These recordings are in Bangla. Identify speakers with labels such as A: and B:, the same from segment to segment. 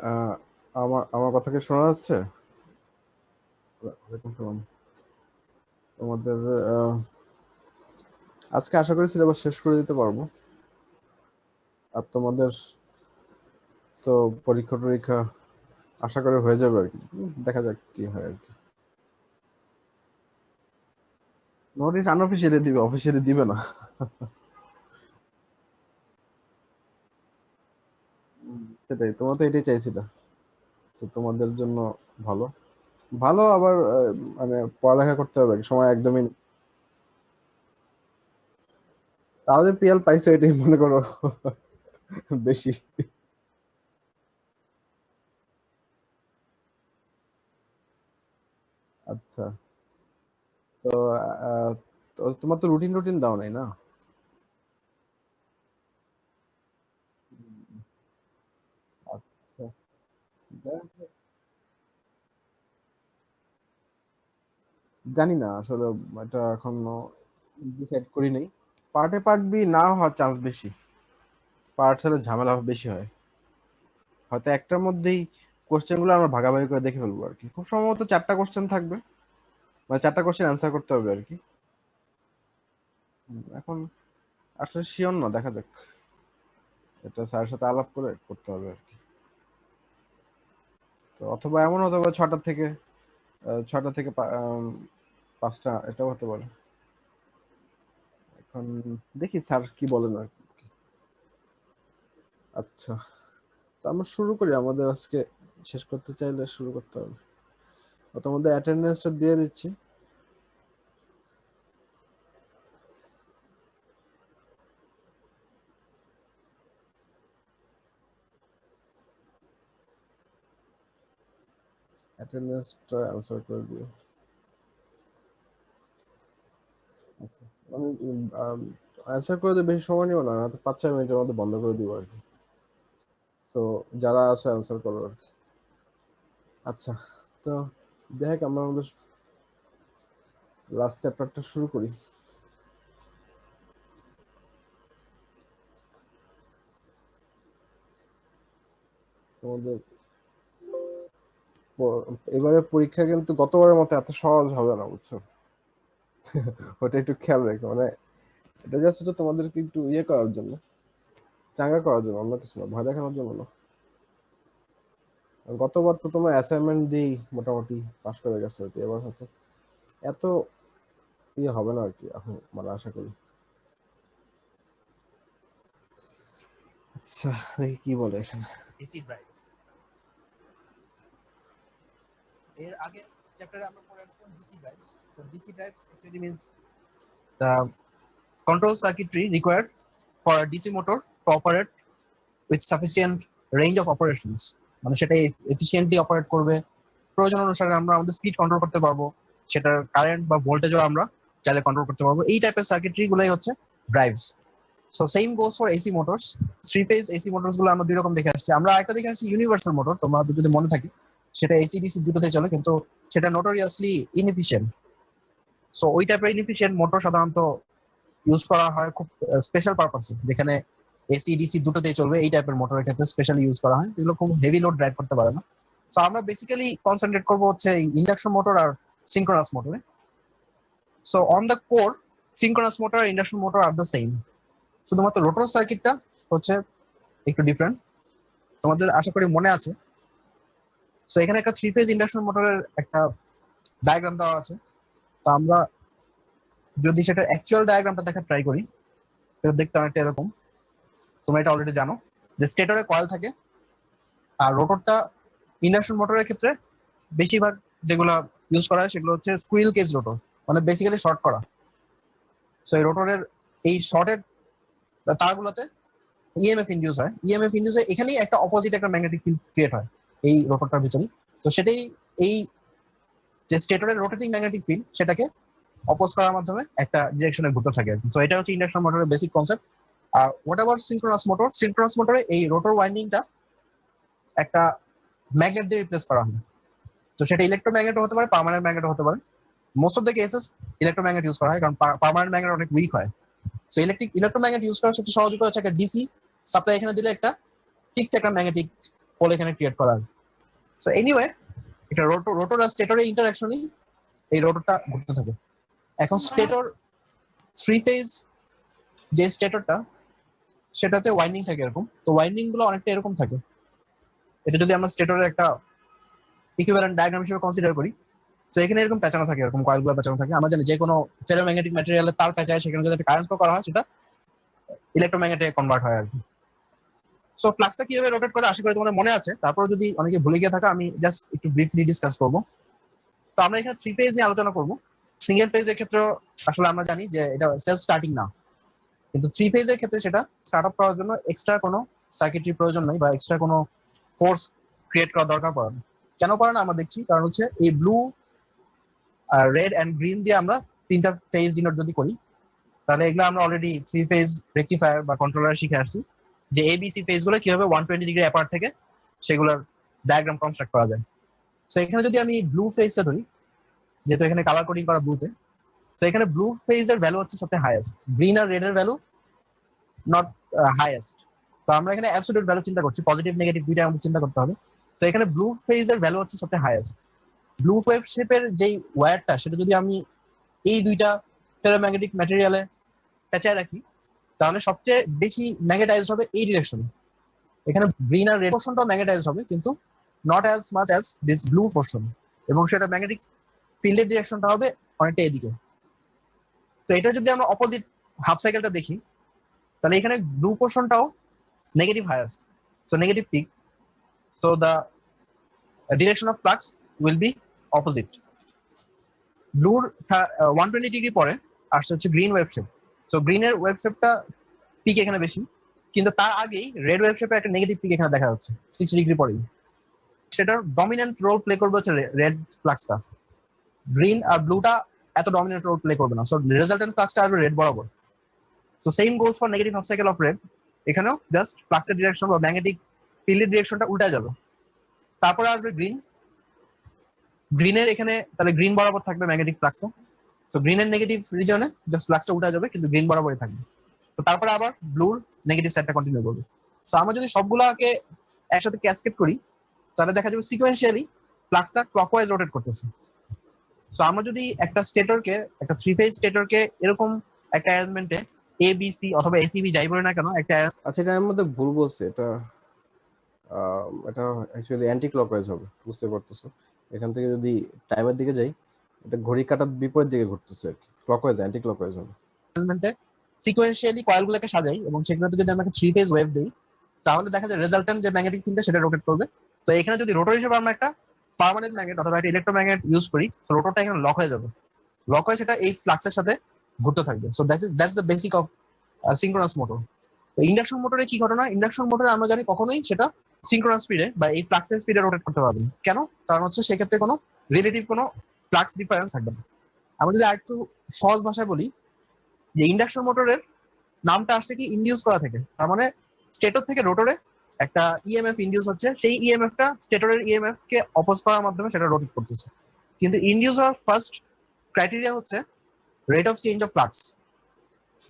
A: আহ, আমার আমার কথা কি শোনা যাচ্ছে? ওয়ালাইকুম সালাম। তোমাদের আজকে আশা করি সিলেবাস শেষ করে দিতে পারবো। আর তোমাদের তো পরীক্ষা টরীক্ষা আশা করি হয়ে যাবে আর কি। দেখা যাক কি হয় আর কি। নোটিশ আনঅফিসিয়ালি দিবে, অফিসিয়ালি দিবে না। সেটাই, তোমরা তো এটাই চাইছিলা। তো তোমাদের জন্য ভালো। ভালো আবার মানে পড়ালেখা করতে হবে, সময় একদমই নেই। তাও যে পিএল পাইছো এটাই মনে করো বেশি। আচ্ছা। তো আহ, তোমার তো রুটিন রুটিন দাও নাই না? আচ্ছা। জানি না আসলে, এটা এখনো ডিসাইড করি নাই। পার্টে পার্ট বি না হওয়ার চান্স বেশি। পার্ট হলে ঝামেলা বেশি হয়। হয়তো একটার মধ্যেই কোশ্চেন গুলো আমরা ভাগাভাগি করে দেখে ফেলবো আর কি। খুব সম্ভবত 4টা কোশ্চেন থাকবে, মানে 4টা কোশ্চেন অ্যান্সার করতে হবে আর কি। এখন আসলে শিওর না, দেখা যাক। এটা স্যারের সাথে আলাপ করে করতে হবে আর কি। তো অথবা এমন হতে পারে 6টা থেকে 5টা, এটাও হতে পারে। এখন দেখি স্যার কি বলেন আর কি। আচ্ছা, তো আমরা শুরু করি। আমাদের আজকে শেষ করতে চাইলে শুরু করতে হবে। তোমাদের অ্যাটেন্ডেন্সটা দিয়ে দিচ্ছি। অ্যাটেন্ডেন্সটা অ্যান্সার করে দিও। আচ্ছা, মানে অ্যান্সার করে দিয়ে বেশি সময় নিও না, হয়তো 5-6 মিনিটের মধ্যে বন্ধ করে দিব আর কি। তো যারা আছে অ্যান্সার করো আর কি। আচ্ছা, তো দেখ আমরা আমাদের লাস্ট চ্যাপ্টারটা শুরু করি। তোমাদের এবারে পরীক্ষা কিন্তু গতবারের মতো এত সহজ হবে না, বুঝছো? ওটা একটু খেয়াল রেখো। মানে এটা জাস্ট তো তোমাদেরকে একটু ইয়ে করার জন্য, চাঙ্গা করার জন্য, অন্য কিছু না, ভয় দেখানোর জন্য না। গতবার তো তোমরা অ্যাসাইনমেন্ট দিয়েই মোটামুটি পাস করে গেছো আর কি। এবার হয়তো এত ইয়ে হবে না আর কি, এখন মানে আশা করি। আচ্ছা, দেখি কি বলে এখানে।
B: ডিসি ড্রাইভস এর আগে চ্যাপ্টারে আমরা পড়ে আসলাম ডিসি ড্রাইভস। তো DC drives actually means the control circuitry required for a DC motor to operate with sufficient range of operations, মানে সেটা এফিশিয়েন্টলি অপারেট করবে, প্রয়োজন অনুসারে আমরা আমাদের স্পিড কন্ট্রোল করতে পারবো, সেটার কারেন্ট বা ভোল্টেজও আমরা চাইলে কন্ট্রোল করতে পারবো। এই টাইপের সার্কিটরি গুলাই হচ্ছে drives. So same goes for AC motors. Three phase AC motors গুলো আমরা দুই রকম দেখে আসছি। আমরা একটা দেখে আসছি ইউনিভার্সাল মোটর, তোমার যদি মনে থাকে, সেটা এসি ডিসি দুটোতে চলে, কিন্তু সেটা নোটোরিয়াসলি ইনএফিশিয়েন্ট। সো ওই টাইপের ইনএফিশিয়েন্ট মোটর সাধারণত ইউজ করা হয় খুব স্পেশাল পারপাসে, যেখানে এসি ডিসি দুটোতেই চলবে। এই টাইপের মোটর এটাতে স্পেশালি ইউজ করা হয়, যেগুলো খুব হেভি লোড ড্রাইভ করতে পারে না। সো আমরা বেসিক্যালি কনসেন্ট্রেট করবো হচ্ছে ইন্ডাকশন মোটর আর সিঙ্ক্রোনাস মোটরে। So on the core, synchronous motor আর induction motor are the same, শুধুমাত্র রোটর সার্কিটটা হচ্ছে একটু ডিফারেন্ট। তোমাদের আশা করি মনে আছে। তো এখানে একটা থ্রি ফেজ ইন্ডাকশন মোটরের একটা ডায়াগ্রাম দেওয়া আছে। তো আমরা যদি সেটা অ্যাকচুয়াল ডায়াগ্রামটা দেখা ট্রাই করি, সেটা দেখতে অনেকটা এরকম। তোমরা এটা অলরেডি জানো যে স্টেটরে কয়েল থাকে, আর রোটরটা ইন্ডাকশন মোটরের ক্ষেত্রে বেশিরভাগ যেগুলো ইউজ করা হয় সেগুলো হচ্ছে স্কুইল কেজ রোটর, মানে বেসিক্যালি শর্ট করা। সো এই রোটরের এই শর্টের তারগুলোতে ইএমএফ ইন্ডিউস হয়। ইএমএফ ইন্ডিউস হয় এখানেই একটা অপোজিট একটা ম্যাগনেটিক ফিল্ড ক্রিয়েট হয় এই রোটরটার ভিতরে। তো সেটাই এই যে স্টেটরের রোটেটিং ম্যাগনেটিক ফিল্ড, সেটাকে অপোজ করার মাধ্যমে একটা ডিরেকশনে ঘুরতে থাকে। তো এটা হচ্ছে ইন্ডাকশন মোটরের বেসিক কনসেপ্ট। আর whatever synchronous motor, synchronous মোটরে এই রোটর ওয়াইন্ডিংটা একটা ম্যাগনেট দিয়ে রিপ্লেস করা হয়। তো সেটা ইলেকট্রোম্যাগনেট হতে পারে, পার্মানেন্ট ম্যাগনেট হতে পারে। Most of the cases electromagnet use করা হয়, কারণ পার্মানেন্ট ম্যাগনেট অনেক উইক হয়। সো ইলেকট্রোম্যাগনেট ইউজ করার সবচেয়ে সহজ উপায় হচ্ছে একটা ডিসি সাপ্লাই এখানে দিলে একটা ফিক্সড একটা ম্যাগনেটিক পোল এখানে ক্রিয়েট করা। সো এনিওয়ে এটা রোটর আর স্টেটরের ইন্টারঅ্যাকশনই এই রোটরটা ঘুরতে থাকে। এখন স্টেটর থ্রি ফেজ যে স্টেটরটা সেটাতে ওয়াইন্ডিং থাকে এরকম, তো ওয়াইন্ডিং গুলো অনেকটা এরকম থাকে। এটা যদি আমরা স্টেটরের একটা ইকুইভ্যালেন্ট ডায়াগ্রাম হিসেবে কনসিডার করি, তো এখানে এরকম পেঁচানো থাকে, এরকম কয়েলগুলো পেঁচানো থাকে। আমরা জানি যে কোনো ফেরোম্যাগনেটিক ম্যাটেরিয়ালের তার পেঁচায়, সেখানে যদি কারেন্ট ফ্লো করা হয় সেটা ইলেকট্রোম্যাগনেটে কনভার্ট হয় আর কি। সো ফ্লাক্সটা কিভাবে রোটেট করে আশা করি তোমাদের মনে আছে, তারপরে যদি অনেকে ভুলে গিয়ে থাকা আমি জাস্ট একটু ব্রিফলি ডিসকাস করবো। তো আমরা এখানে থ্রি পেজ নিয়ে আলোচনা করবো। সিঙ্গেল পেজের ক্ষেত্রে আসলে আমরা জানি যে এটা সেলফ স্টার্টিং না, কিন্তু থ্রি পেজের ক্ষেত্রে সেটা স্টার্ট আপ করার জন্য এক্সট্রা কোনো সার্কিটরি প্রয়োজন নেই বা এক্সট্রা কোনো ফোর্স ক্রিয়েট করার দরকার পড়ে না। কেন পড়ে না আমরা দেখছি, কারণ হচ্ছে এই ব্লু রেড অ্যান্ড গ্রিন দিয়ে আমরা তিনটা ফেজ ডিনোট যদি করি, তাহলে এগুলো আমরা অলরেডি থ্রি ফেজ রেকটিফায়ার বা কন্ট্রোলার শিখে আসছি যে এবিসি ফেজ গুলো কিভাবে 120 ডিগ্রি অ্যাপার্ট থেকে সেগুলোর ডায়াগ্রাম কনস্ট্রাক্ট করা যায়। তো এখানে যদি আমি ব্লু ফেজটা ধরি, যেহেতু এখানে কালার কোডিং করা ব্লুতে, তো এখানে ব্লু ফেজের ভ্যালু হচ্ছে সবচেয়ে হাইয়েস্ট, গ্রিন আর রেড এর ভ্যালু নট হাইয়েস্ট। তো আমরা এখানে অ্যাবসলিউট ভ্যালু চিন্তা করছি, পজিটিভ নেগেটিভ দুইটা আমাদের চিন্তা করতে হবে। তো এখানে ব্লু ফেজের ভ্যালু হচ্ছে সবচেয়ে হাইয়েস্ট। ব্লু ওয়েভ শেপের যেই ওয়্যারটা, সেটা যদি আমি এই দুইটা ফেরোম্যাগনেটিক ম্যাটেরিয়ালে পেঁচায় রাখি, তাহলে সবচেয়ে বেশি ম্যাগনেটাইজড হবে এই ডিরেকশনে। এখানে গ্রিন আর রেড পোর্শনটাও ম্যাগনেটাইজড হবে, কিন্তু not as much as this blue portion, এবং সেটা ম্যাগনেটিক ফিল্ডের ডিরেকশনটা হবে অনেকটা এদিকে। তো এটা যদি আমরা অপোজিট হাফ সাইকেলটা দেখি, তাহলে এখানে ব্লু পোর্শনটাও negative higher's, so negative peak, so the direction of flux will be opposite. ব্লুর 120 ডিগ্রি পরে আসছে হচ্ছে গ্রিন ওয়েভ শেপ। সো গ্রিনের ওয়েভ শেপটা পিক এখানে বেশি, কিন্তু তার আগেই রেড ওয়েভ শেপে একটা নেগেটিভ পিক এখানে দেখা যাচ্ছে 60 ডিগ্রি পরেই। সেটার ডমিনেন্ট রোল প্লে করবে হচ্ছে রেড ফ্লাক্সটা, গ্রিন আর ব্লুটা এত ডমিনেন্ট রোল প্লে করবে না। সো রেজাল্টেন্ট ফ্লাক্সটা আসবে রেড বরাবর। So same goes for negative half cycle of red, এখানেও জাস্ট ফ্লাক্সের ডিরেকশন বা ম্যাগনেটিক ফিল্ডের ডিরেকশনটা উল্টা যাবে। তারপরে আসবে গ্রিন, গ্রিনের এখানে তাহলে গ্রিন বরাবর থাকবে ম্যাগনেটিক ফ্লাক্সটা। সো গ্রিনের নেগেটিভ রিজনে জাস্ট ফ্লাক্সটা উল্টা যাবে, কিন্তু গ্রিন বরাবরই থাকবে। তো তারপরে আবার ব্লুর নেগেটিভ সাইডটা কন্টিনিউ করবে। সো আমরা যদি সবগুলাকে একসাথে ক্যাসকেড করি, তাহলে দেখা যাবে সিকোয়েন্সিয়ালি ফ্লাক্সটা ক্লকওয়াইজ রোটেট করতেছে। সো আমরা যদি একটা স্টেটরকে, একটা থ্রি ফেজ স্টেটরকে এরকম একটা অ্যারেঞ্জমেন্টে এ বি সি অথবা এসিবি যাই বলে না কেন একটা,
A: আচ্ছা, এটার মধ্যে ভুল বলছে। এটা অ্যাকচুয়ালি অ্যান্টি ক্লকওয়াইজ হবে, বুঝতে পারতেছো? এখান থেকে যদি টাইমের দিকে যাই, এটা ঘড়ি কাটার বিপরীত দিকে ঘুরতেছে আর কি। ক্লকওয়াইজ, অ্যান্টি ক্লকওয়াইজ হবে।
B: অ্যারেঞ্জমেন্টে সিকোয়েন্সিয়ালি কয়েলগুলোকে সাজাই এবং সেগুলোতে যদি আমরা একটা থ্রি ফেজ ওয়েভ দিই, তাহলে দেখা যায় রেজাল্টেন্ট যে ম্যাগনেটিক ফিল্ডটা সেটা রোটেট করবে। তো এখানে যদি রোটর হিসেবে আমরা একটা পার্মানেন্ট ম্যাগনেট অথবা একটা ইলেকট্রোম্যাগনেট ইউজ করি, রোটরটা এখানে লক হয়ে যাবে। লক হয়ে সেটা এই ফ্লাক্সের সাথে ঘুরতে থাকবে। So that's the basic of synchronous motor. তো ইন্ডাকশন মোটরে কি ঘটনা, ইন্ডাকশন মোটরে আমরা জানি কখনোই সেটা সিঙ্ক্রোনাস স্পিডে বা এই ফ্লাক্সের স্পিডে রোটেট করতে পারবে না। কেন? কারণ হচ্ছে সেক্ষেত্রে কোনো রিলেটিভ কোনো ফ্লাক্স ডিফারেন্স থাকবে না। আমরা যদি আরেকটু সহজ ভাষায় বলি, যে ইন্ডাকশন মোটরের নামটা আসছে কি ইন্ডিউস করা থেকে, তার মানে স্টেটর থেকে রোটরে একটা ইএমএফ ইন্ডিউস হচ্ছে, সেই ইএমএফটা স্টেটরের ইএমএফ কে অপোজ করার মাধ্যমে সেটা রোটেট করতেছে। কিন্তু ইন্ডিউস হওয়ার ফার্স্ট ক্রাইটেরিয়া হচ্ছে rate of change of flux.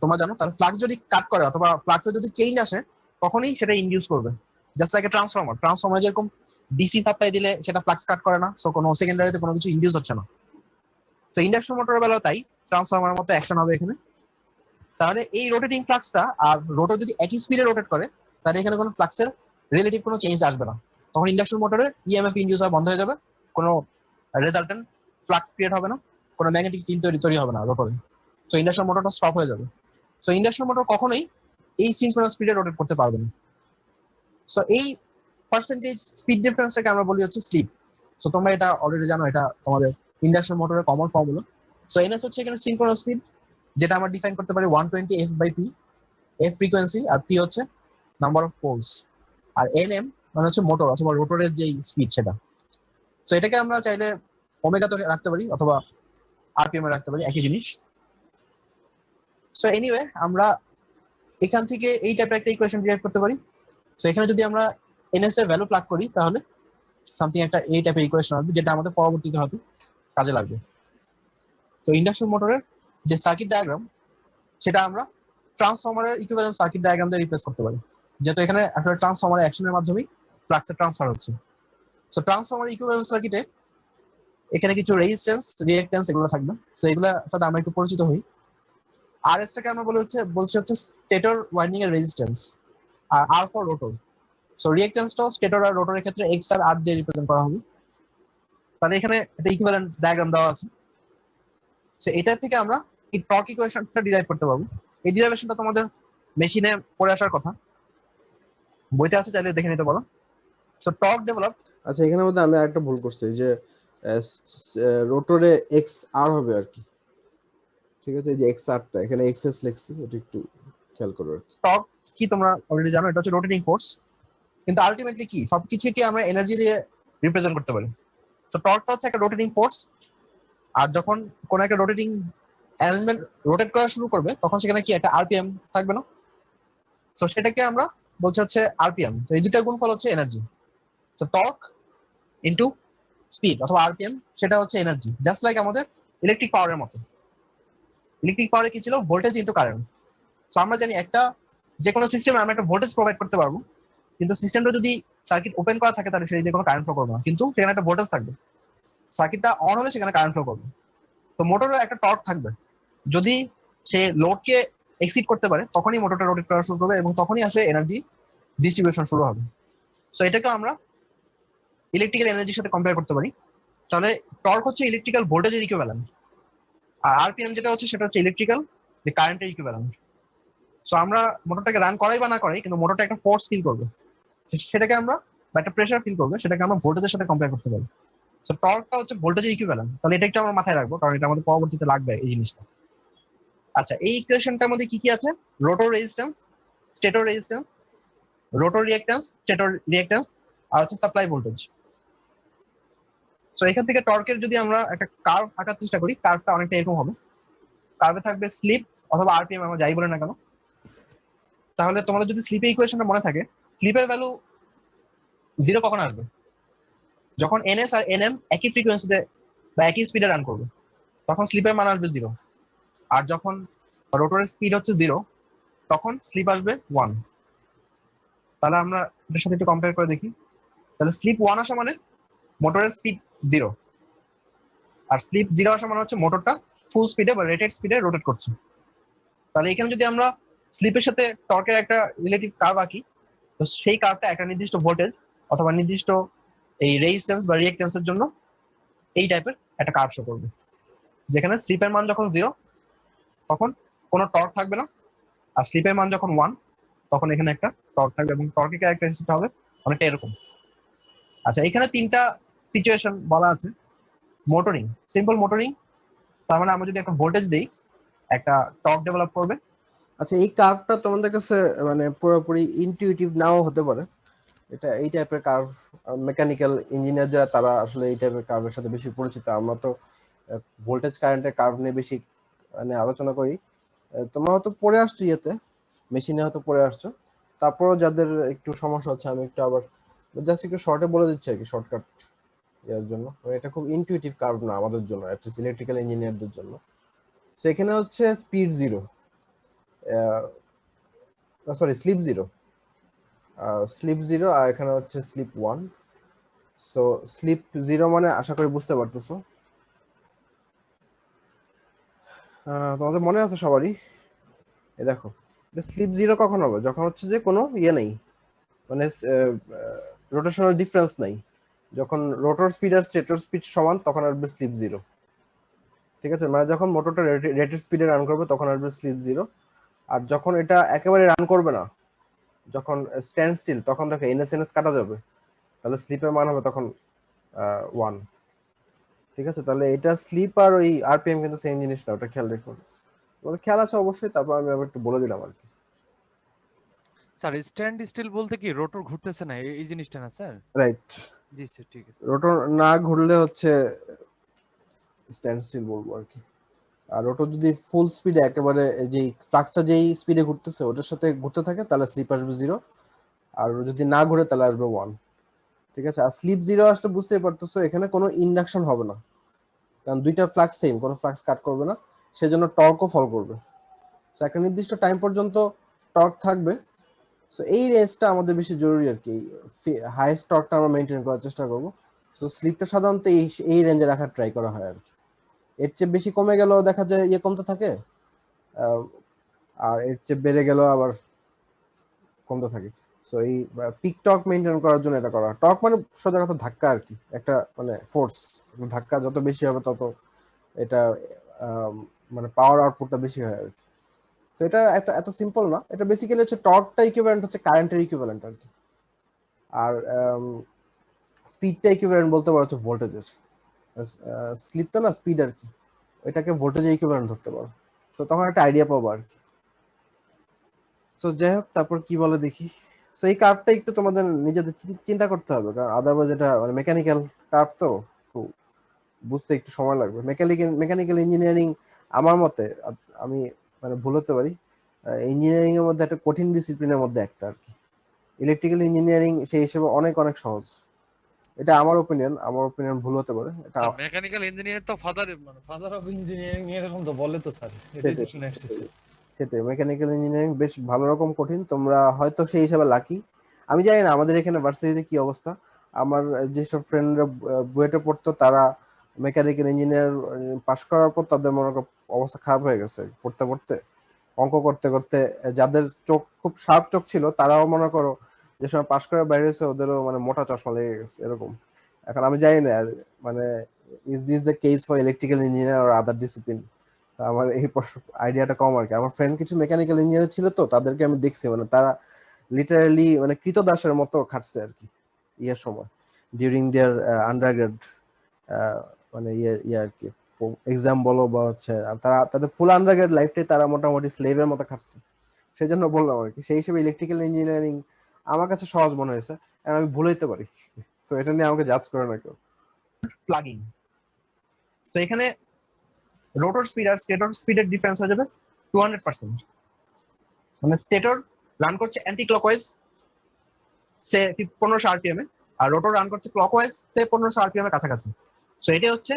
B: তোমরা জানো, তাহলে ফ্লাক্স যদি কাট করে অথবা ফ্লাক্সে যদি চেঞ্জ আসে, তখনই সেটা ইন্ডিউস করবে। জাস্ট লাইক ট্রান্সফরমার যেরকম ডিসি সাপ্লাই দিলে সেটা ফ্লাক্স কাট করে না, সো কোনো সেকেন্ডারিতে কোনো কিছু ইন্ডিউস হচ্ছে না। তো ইন্ডাকশন মোটরের বেলা তাই ট্রান্সফরমারের মতো অ্যাকশন হবে এখানে। তাহলে এই রোটেটিং ফ্লাক্সটা আর রোটর যদি একই স্পিডে রোটেট করে, তাহলে এখানে কোনো ফ্লাক্সের রিলেটিভ কোনো চেঞ্জ আসবে না। তখন ইন্ডাকশন মোটরে ইএমএফ ইন্ডিউস হওয়া বন্ধ হয়ে যাবে, কোনো রেজাল্টেন্ট ফ্লাক্স ক্রিয়েট হবে না, কোনো ম্যাগনেটিক ফিল্ড তৈরি হবে না রোটরে। সো ইন্ডাকশন মোটরটা স্টপ হয়ে যাবে। সো ইন্ডাকশন মোটর কখনোই এই সিনক্রোনাস স্পিডে রোটেট করতে পারবে না। সো এই পার্সেন্টেজ স্পিড ডিফারেন্সটাকে আমরা বলি হচ্ছে স্লিপ। সো তোমরা এটা অলরেডি জানো, এটা তোমাদের ইন্ডাকশন মোটরের কমন ফর্মুলা। সো এনএস হচ্ছে এখানে সিনক্রোনাস স্পিড, যেটা আমরা ডিফাইন করতে পারি 120 F by P. F frequency আর পি হচ্ছে নাম্বার অফ পোলস, আর এনএম মানে হচ্ছে মোটর অথবা রোটরের যে স্পিড সেটা। সো এটাকে আমরা চাইলে ওমেগাতে রাখতে পারি অথবা আরপিএম এ রাখতে পারি, একই জিনিস। সো এনিওয়ে আমরা এখান থেকে এই টাইপের একটা ইকুয়েশন ডিরাইভ করতে পারি। সো এখানে যদি আমরা এনএস এর ভ্যালু প্লাগ করি, তাহলে সামথিং একটা এই টাইপের ইকুয়েশন হবে, যেটা আমাদের পরবর্তীতে হয়তো কাজে লাগবে। তো ইন্ডাকশন মোটরের যে সার্কিট ডায়াগ্রাম, সেটা আমরা ট্রান্সফরমারের ইকুইভ্যালেন্ট সার্কিট ডায়াগ্রাম দিয়ে রিপ্লেস করতে পারি, যেহেতু এখানে একটা ট্রান্সফরমারের অ্যাকশনের মাধ্যমেই ফ্লাক্সে ট্রান্সফার হচ্ছে। সো ট্রান্সফরমার ইকুইভ্যালেন্ট সার্কিটে এখানে কিছু রেজিস্ট্যান্স, রিঅ্যাকট্যান্স এগুলো থাকবে। সো এগুলোর সাথে আমরা একটু পরিচিত হই। আরএস টাকে আমরা বলছি হচ্ছে স্টেটর ওয়াইন্ডিং এর রেজিস্ট্যান্স, আর আর ফর রোটর। সো রিঅ্যাকট্যান্সটাও স্টেটর আর রোটরের ক্ষেত্রে এক্স আর আর দিয়ে রিপ্রেজেন্ট করা হবে। তাহলে এখানে একটা ইকুইভ্যালেন্ট ডায়াগ্রাম দেওয়া আছে। সো এটা থেকে আমরা এই টর্ক ইকুয়েশনটা ডিরাইভ করতে পারবো। এই ডিরাইভেশনটা তোমাদের মেশিনে পড়ে আসার কথা, বইতে আছে, চাইলে দেখে নিতে পারো। So torque develop.
A: আচ্ছা, এখানের মধ্যে আমি আরেকটা ভুল করছি যে রোটরে এক্স আর হবে আর কি। ঠিক আছে, এই যে এক্স আরটা এখানে এক্সএস লিখছি, এটা একটু খেয়াল করো আর কি।
B: টর্ক কি তোমরা অলরেডি জানো, এটা হচ্ছে রোটেটিং ফোর্স। কিন্তু আলটিমেটলি কি সবকিছুকে আমরা এনার্জি দিয়ে রিপ্রেজেন্ট করতে পারি। তো টর্কটা হচ্ছে একটা রোটেটিং ফোর্স। আর যখন কোন একটা রোটেটিং অ্যারেঞ্জমেন্ট রোটেট করা শুরু করবে, তখন সেখানে কি একটা আরপিএম থাকবে না? তো সেটাকে আমরা বলছি হচ্ছে আরপিএম। তো এই দুটা গুণফল হচ্ছে এনার্জি। তো টর্ক ইনটু স্পিড অথবা আরপিএম, সেটা হচ্ছে এনার্জি। জাস্ট লাইক আমাদের ইলেকট্রিক পাওয়ারের মতো। ইলেকট্রিক পাওয়ারে কি ছিল? Voltage into current. তো আমরা জানি একটা যে কোনো সিস্টেমে আমরা একটা ভোল্টেজ প্রোভাইড করতে পারবো, কিন্তু সিস্টেমটা যদি সার্কিট ওপেন করা থাকে তাহলে সেই দিয়ে কোনো কারেন্ট ফ্লো করবে না, কিন্তু সেখানে একটা ভোল্টেজ থাকবে। সার্কিটটা অন হলে সেখানে কারেন্ট ফ্লো করবে। তো মোটরে একটা টর্ক থাকবে। যদি সে লোডকে এক্সিড করতে পারে, তখনই মোটরটা রোটেট করা শুরু করবে এবং তখনই আসলে এনার্জি ডিস্ট্রিবিউশন শুরু হবে। সো এটাকে আমরা ইলেকট্রিক্যাল এনার্জির সাথে কম্পেয়ার করতে পারি। তাহলে টর্ক হচ্ছে ইলেকট্রিক্যাল ভোল্টেজের ইকুইভ্যালেন্ট, আর আরপিএম যেটা হচ্ছে সেটা হচ্ছে ইলেকট্রিক্যাল যে কারেন্টের ইকুইভ্যালেন্ট। সো আমরা মোটরটাকে রান করাই বা না করাই, কিন্তু মোটরটা একটা ফোর্স ফিল করবে, সেটাকে আমরা, বা একটা প্রেশার ফিল করবে, সেটাকে আমরা ভোল্টেজের সাথে কম্পেয়ার করতে পারি। সো টর্কটা হচ্ছে ভোল্টেজের ইকুইভ্যালেন্ট। তাহলে এটা একটু আমরা মাথায় রাখবো, কারণ এটা আমাদের পরবর্তীতে লাগবে এই জিনিসটা। আচ্ছা, এই ইকুয়েশনটার মধ্যে কি কি আছে? Rotor resistance, stator resistance, rotor reactance, stator reactance, আর হচ্ছে সাপ্লাই ভোল্টেজ। সো এখান থেকে টর্কের যদি আমরা একটা কার্ভ আঁকার চেষ্টা করি, কার্ভটা অনেকটা এরকম হবে। কার্ভে থাকবে স্লিপ অথবা আরপিএম, আমরা যাই বলে না কেন। তাহলে তোমাদের যদি স্লিপের ইকুয়েশনটা মনে থাকে, স্লিপের ভ্যালু 0 কখন আসবে? যখন এনএস আর এনএম একই ফ্রিকোয়েন্সিতে বা একই স্পিডে রান করবে, তখন স্লিপের মান আসবে 0। আর যখন রোটরের স্পিড হচ্ছে 0, তখন স্লিপ আসবে 1। তাহলে আমরা এটার সাথে একটু কম্পেয়ার করে দেখি। তাহলে স্লিপ 1 আসা মানে মোটরের স্পিড 0, আর স্লিপ 0 আসা মানে হচ্ছে মোটরটা ফুল স্পিডে বা রেটেড স্পিডে রোটেট করছে। তাহলে এখানে যদি আমরা স্লিপের সাথে টর্কের একটা রিলেটিভ কার্ভ আঁকি, তো সেই কার্ভটা একটা নির্দিষ্ট ভোল্টেজ অথবা নির্দিষ্ট এই রেজিস্ট্যান্স বা রিঅ্যাকট্যান্সের জন্য এই টাইপের একটা কার্ভ শো করবে, যেখানে স্লিপের মান যখন 0 তখন কোনো টর্ক থাকবে না, আর স্লিপের মান যখন 1 তখন এখানে একটা টর্ক থাকবে, এবং টর্কের ক্যারেক্টারিস্টিকটা হবে অনেকটা এরকম। আচ্ছা, এখানে তিনটা সিচুয়েশন বলা আছে। মোটরিং, সিম্পল মোটরিং, তার মানে আমরা যদি একটা ভোল্টেজ দিই, একটা টর্ক ডেভেলপ করবে।
A: আচ্ছা, এই কার্ভটা তোমাদের কাছে মানে পুরোপুরি ইনটিউটিভ নাও হতে পারে। এটা এই টাইপের কার্ভ মেকানিক্যাল ইঞ্জিনিয়ার যারা, তারা আসলে এই টাইপের কার্ভের সাথে বেশি পরিচিত। আমরা তো ভোল্টেজ কারেন্টের কার্ভ নিয়ে বেশি মানে আলোচনা করি। তোমরা হয়তো পড়ে আসছো ইয়েতে, মেশিনে হয়তো পড়ে আসছো। তারপরও যাদের একটু সমস্যা হচ্ছে, আমি একটু আবার জাস্ট একটু শর্টে বলে দিচ্ছি আর কি, শর্টকাট এর জন্য। এটা খুব ইনটিউটিভ কার্ভ না আমাদের জন্য, অ্যাটলিস্ট ইলেকট্রিক্যাল ইঞ্জিনিয়ারদের জন্য। সেখানে হচ্ছে স্পিড 0, সরি স্লিপ 0, স্লিপ 0, আর এখানে হচ্ছে স্লিপ 1। সো স্লিপ 0 মানে আশা করি বুঝতে পারতেছো। তোমাদের মনে আছে সবারই? এই দেখো, স্লিপ 0 কখন হবে? যখন হচ্ছে যে কোনো ইয়ে নেই, মানে রোটেশনাল ডিফারেন্স নাই। যখন রোটর স্পিড আর স্টেটর স্পিড সমান, তখন আসবে স্লিপ 0। ঠিক আছে, মানে যখন মোটরটা রেটেড স্পিডে রান করবে তখন আসবে স্লিপ 0। আর যখন এটা একেবারে রান করবে না, যখন স্ট্যান্ড স্টিল, তখন দেখো এনএস এনএস কাটা যাবে, তাহলে স্লিপের মান হবে তখন 1। ঠিক আছে, তাহলে এটা স্লিপ আর ওই আরপিএম কিন্তু সেম জিনিস না, ওটা খেয়াল রেখো। তোমাদের খেয়াল আছে অবশ্যই, তারপর আমি আবার একটু বলে দিলাম আর কি।
C: স্যার স্ট্যান্ড স্টিল বলতে কি রোটর ঘুরতেছে না এই জিনিসটা না স্যার?
A: রাইট,
C: জি স্যার, ঠিক আছে।
A: রোটর না ঘুরলে হচ্ছে স্ট্যান্ড স্টিল বলবো আর কি। আর রোটর যদি ফুল স্পিডে একেবারে যেই ফ্লাক্সটা যেই স্পিডে ঘুরতেছে ওটার সাথে ঘুরতে থাকে, তাহলে স্লিপ আসবে 0। আর যদি না ঘুরে তাহলে আসবে 1। ঠিক আছে, আর স্লিপ 0 আসলে বুঝতেই পারতেছো, এখানে কোনো ইন্ডাকশন হবে না, কারণ দুইটা ফ্লাক্স সেম, কোনো ফ্লাক্স কাট করবে না, সেজন্য টর্কও ফল করবে। একটা নির্দিষ্ট টাইম পর্যন্ত টর্ক থাকবে, সো এই রেঞ্জটা আমাদের বেশি জরুরি আর কি, হাইয়েস্ট টর্কটা আমরা মেনটেন করার চেষ্টা করব। সো স্লিপটা সাধারণত এই রেঞ্জে রাখার ট্রাই করা হয় আর কি। এর চেয়ে বেশি কমে গেলেও দেখা যায় ইয়ে কমতে থাকে, আর এর চেয়ে বেড়ে গেলেও আবার কমতে থাকে। সো এই পিক টর্ক মেনটেন করার জন্য এটা করা। টর্ক মানে সোজা কথা ধাক্কা আর কি, একটা মানে ফোর্স। ধাক্কা যত বেশি হবে তত এটা মানে পাওয়ার আউটপুটটা বেশি হয় আর কি। তো এটা এত এত সিম্পল না, এটা বেসিক্যালি হচ্ছে টর্কটা ইকুইভ্যালেন্ট হচ্ছে কারেন্টের ইকুইভ্যালেন্ট আর কি। আর স্পিডটা ইকুইভ্যালেন্ট বলতে পারো হচ্ছে ভোল্টেজের। স্লিপটা না স্পিড আর কি, এটাকে ভোল্টেজের ইকুইভ্যালেন্ট ধরতে পারো। তো তখন একটা আইডিয়া পাবো আর কি। তো যাই হোক, তারপর কি বলে দেখি। তো এই কার্ভটা একটু তোমাদের নিজেদের চিন্তা করতে হবে, কারণ আদারওয়াইজ এটা মানে মেকানিক্যাল কার্ভ তো বুঝতে একটু সময় লাগবে। মেকানিক্যাল ইঞ্জিনিয়ারিং আমার মতে, আমি মানে ভুল হতে পারি, ইঞ্জিনিয়ারিং এর মধ্যে একটা কঠিন ডিসিপ্লিনের মধ্যে একটা আর কি। ইলেকট্রিক্যাল ইঞ্জিনিয়ারিং সেই হিসেবে অনেক অনেক সহজ। এটা আমার ওপিনিয়ন ভুল হতে পারে এটা।
C: স্যার মেকানিক্যাল ইঞ্জিনিয়ার তো ফাদার অফ ইঞ্জিনিয়ারিং এরকম তো বলে তো স্যার, এটাই তো
A: সেটাই
C: শুনে আসতেছি।
A: সেটাই মেকানিক্যাল ইঞ্জিনিয়ারিং বেশ ভালো রকম কঠিন, তোমরা হয়তো সেই হিসাবে লাকি। আমি জানি না আমাদের এখানে ভার্সিটিতে কি অবস্থা। আমার যেসব ফ্রেন্ডরা বুয়েটে পড়তো তারা মেকানিক্যাল ইঞ্জিনিয়ার পাশ করার পর তাদের মনে করো অবস্থা খারাপ হয়ে গেছে পড়তে পড়তে, অঙ্ক করতে করতে। যাদের চোখ খুব শার্প চোখ ছিল তারাও মনে করো যে সময় পাশ করে বাইরে হয়েছে ওদেরও মানে মোটা চশমা লেগে গেছে এরকম। এখন আমি জানি না মানে is this the case for electrical engineer আর আদার ডিসিপ্লিন। আমার এই আইডিয়াটা কম আর কি। আমার ফ্রেন্ড কিছু মেকানিক্যাল ইঞ্জিনিয়ার ছিল তো তাদেরকে আমি দেখছি, মানে তারা লিটারালি মানে কৃতদাসের মতো খাটছে আর কি ইয়ের সময়, ডিউরিং দেয়ার আন্ডারগ্রেড মানে ইয়ে আর কি, এক্সাম বলো বা হচ্ছে তারা তাদের ফুল আন্ডারগ্রেড লাইফটাই তারা মোটামুটি স্লেভের মতো খাটছে। সেই জন্য বললাম আর কি, সেই হিসেবে ইলেকট্রিক্যাল ইঞ্জিনিয়ারিং আমার কাছে সহজ মনে হয়েছে, আর আমি ভুল হইতে পারি। তো এটা নিয়ে আমাকে জাজ করে না কেউ।
B: প্লাগিং। তো এখানে রোটর স্পিড আর স্টেটর স্পিডের ডিফারেন্স হয়ে যাবে 200%। মানে স্টেটর রান করছে অ্যান্টি ক্লকওয়াইজ সে 1500 আরপিএম এ, আর রোটর রান করছে ক্লকওয়াইজ সে 1500 আরপিএম এর কাছাকাছি। সো এটা হচ্ছে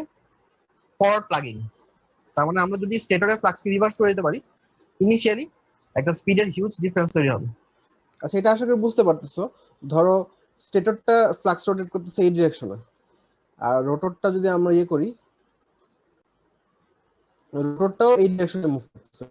B: ফরওয়ার্ড প্লাগিং। তার মানে আমরা যদি স্টেটরের ফ্লাক্সকে রিভার্স করে দিতে পারি, ইনিশিয়ালি একটা স্পিডের হিউজ ডিফারেন্স তৈরি হবে।
A: আচ্ছা, এটা আশা করি বুঝতে পারতেছো। ধরো স্টেটরটা ফ্লাক্স রোটেট করতেছে এই ডিরেকশনে, আর রোটরটা যদি আমরা ইয়ে করি, রোটরটাও এই ডিরেকশনে মুভ করতেছে।